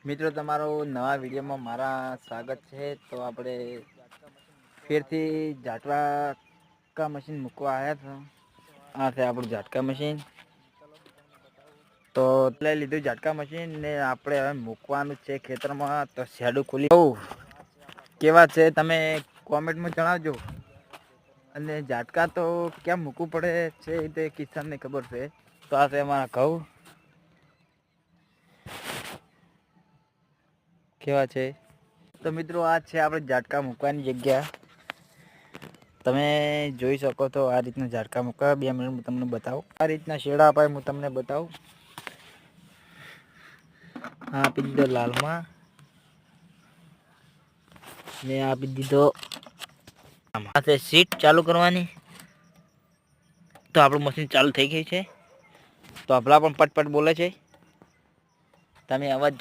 મિત્રો તમારો નવા વિડીયોમાં મારા સ્વાગત છે। તો આપણે ફેરથી ઝાટકા મશીન મૂકવા આવ્યા હતા। આ છે આપણું ઝાટકા મશીન। તો લઈ લીધું ઝાટકા મશીન ને આપણે હવે મૂકવાનું છે ખેતરમાં। તો શેડું ખોલી કેવા છે તમે કોમેન્ટમાં જણાવજો। અને ઝાટકા તો ક્યાં મૂકવું પડે છે એ તો કિસાનને ખબર છે। તો આ છે અમારા ઘઉં કેવા છે। તો મિત્રો આ છે આપણે ઝાટકા મૂકવાની જગ્યા। તમે જોઈ શકો છો આ રીતના ઝાટકા મૂકવા। 2 મિનિટ હું તમને બતાવું। આ રીતના શેડા અપાય હું તમને બતાવું। આ આપી દીધો લાલમાં ને આપી દીધો આમાં। આ સીટ ચાલુ કરવાની। તો આપણું મશીન ચાલુ થઈ ગઈ છે। તો આપણા પણ પટપટ બોલે છે। તમે અવાજ